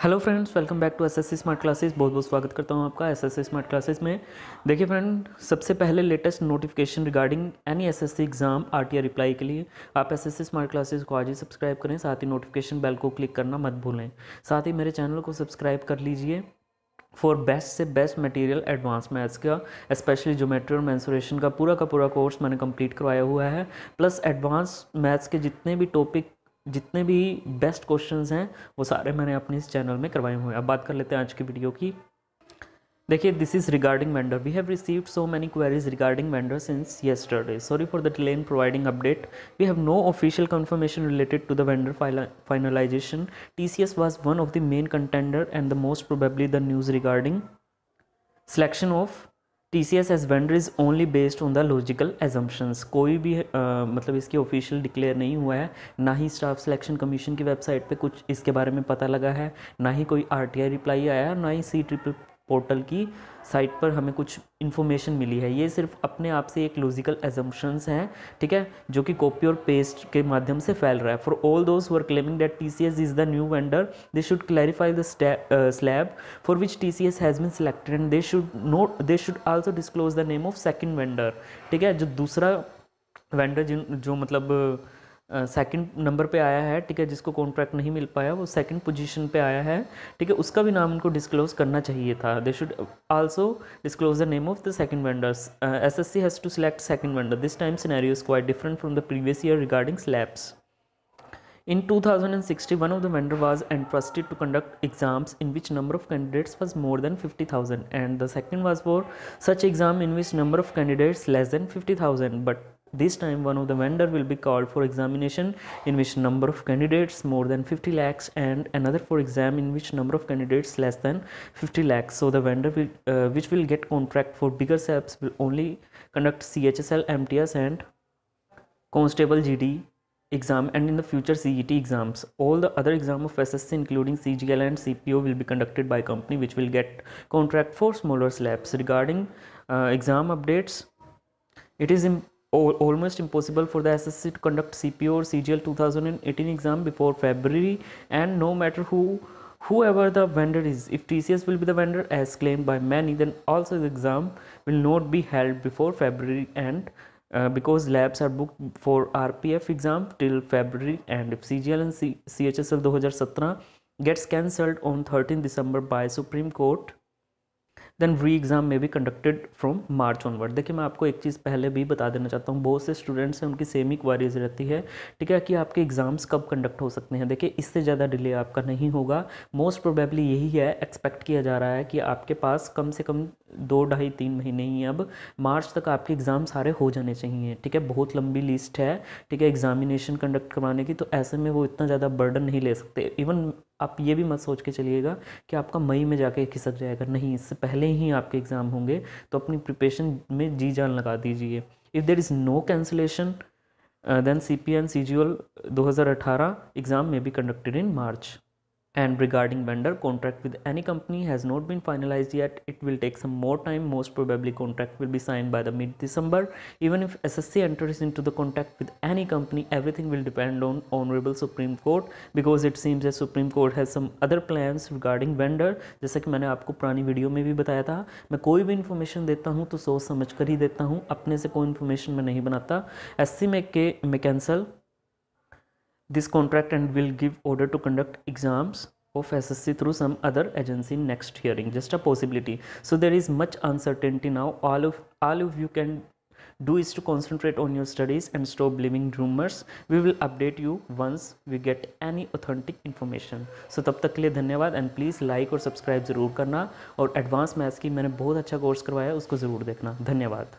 Hello friends, welcome back to SSC smart classes. बहुत बहुत स्वागत करता हूं आपका एसएससी स्मार्ट क्लासेस में। देखिए फ्रेंड, सबसे पहले latest notification regarding any SSC exam RTI reply के लिए आप एसएससी स्मार्ट क्लासेस को आज ही सब्सक्राइब करें। साथ ही नोटिफिकेशन बेल को क्लिक करना मत भूलें। साथ ही मेरे चैनल को सब्सक्राइब कर लीजिए फॉर बेस्ट से बेस्ट मटेरियल एडवांस मैथ्स का, स्पेशली ज्योमेट्री और मेंसुरेशन का पूरा कोर्स मैंने कंप्लीट करवाया हुआ है। प्लस एडवांस मैथ्स के जितने भी टॉपिक, जितने भी बेस्ट क्वेश्चंस हैं वो सारे मैंने अपने इस चैनल में करवाए हुए हैं। अब बात कर लेते हैं आज की वीडियो की। देखिए, this is regarding vendor. We have received so many queries regarding vendor since yesterday. Sorry for the delay in providing update. We have no official confirmation related to the vendor finalization. TCS was one of the main contender and the most probably the news regarding selection of TCS as vendor is only based on the logical assumptions. कोई भी मतलब इसकी official declare नहीं हुआ है, ना ही staff selection commission की website पे कुछ इसके बारे में पता लगा है, ना ही कोई आरटीआई रिप्लाई आया, ना ही CEET पोर्टल की साइट पर हमें कुछ इन्फॉर्मेशन मिली है। ये सिर्फ अपने आप से एक लॉजिकल एजम्पशंस हैं, ठीक है, जो कि कॉपी और पेस्ट के माध्यम से फैल रहा है। For all those who are claiming that TCS is the new vendor, they should clarify the slab for which TCS has been selected and they should also disclose the name of second vendor. ठीक है, जो दूसरा vendor जो मतलब second number पे आया है, ठीक है, जिसको कॉन्ट्रैक्ट नहीं मिल पाया, वो सेकंड पोजीशन पे आया है, ठीक है, उसका भी नाम उनको डिस्क्लोज करना चाहिए था। They should also disclose the name of the second vendors. SSC has to select second vendor. This time scenario is quite different from the previous year regarding slabs. In 2060, one of the vendor was entrusted to conduct exams in which number of candidates was more than 50,000, and the second was for such exam in which number of candidates less than 50,000. But this time one of the vendor will be called for examination in which number of candidates more than 50 lakhs and another for exam in which number of candidates less than 50 lakhs. So the vendor will, which will get contract for bigger SAPs will only conduct CHSL, MTS and Constable GD exam, and in the future CET exams. All the other exam of SSC including CGL and CPO will be conducted by company which will get contract for smaller slabs. Regarding exam updates, it is almost impossible for the SSC to conduct CPO or CGL 2018 exam before February, and no matter whoever the vendor is, if TCS will be the vendor as claimed by many, then also the exam will not be held before February, and because labs are booked for RPF exam till February, and if CGL and CHSL 2017 gets cancelled on 13 December by Supreme Court, then re exam में भी conducted from March onward. देखिए, मैं आपको एक चीज़ पहले भी बता देना चाहता हूँ, बहुत से स्टूडेंट्स हैं, उनकी सेम ही क्वारीज रहती है, ठीक है, कि आपके एग्ज़ाम्स कब कंडक्ट हो सकते हैं। देखिए, इससे ज़्यादा डिले आपका नहीं होगा। मोस्ट प्रोबेबली यही है, एक्सपेक्ट किया जा रहा है कि आपके पास कम से कम 2, 2.5, 3 महीने ही, अब मार्च तक आपके एग्ज़ाम सारे हो जाने चाहिए, ठीक है। बहुत लंबी लिस्ट है, ठीक है, एग्जामिनेशन कंडक्ट करवाने की, तो ऐसे में वो इतना ज़्यादा बर्डन नहीं ले सकते। इवन आप ये भी मत सोच के चलिएगा कि आपका मई में जाके खिसक जाएगा, नहीं, इससे पहले ही आपके एग्ज़ाम होंगे, तो अपनी प्रिपरेशन में जी जान लगा दीजिए। If there is no cancellation then CP and CGL 2018 exam may be conducted in March. And regarding vendor contract with any company has not been finalized yet. It will take some more time. Most probably contract will be signed by the mid-December. Even if SSC enters into the contract with any company, everything will depend on Honorable Supreme Court, because it seems that Supreme Court has some other plans regarding vendor. जैसा कि मैंने आपको पुरानी video में भी बताया था, मैं कोई भी इन्फॉर्मेशन देता हूँ तो सोच समझ कर ही देता हूँ, अपने से कोई इन्फॉर्मेशन मैं नहीं बनाता। SC में cancel this contract and will give order to conduct exams of SSC through some other agency in next hearing. Just a possibility. So there is much uncertainty now. All of you can do is to concentrate on your studies and stop believing rumors. We will update you once we get any authentic information. So तब तक के लिए धन्यवाद, and please like और subscribe ज़रूर करना, और advance maths की मैंने बहुत अच्छा कोर्स करवाया है, उसको ज़रूर देखना। धन्यवाद।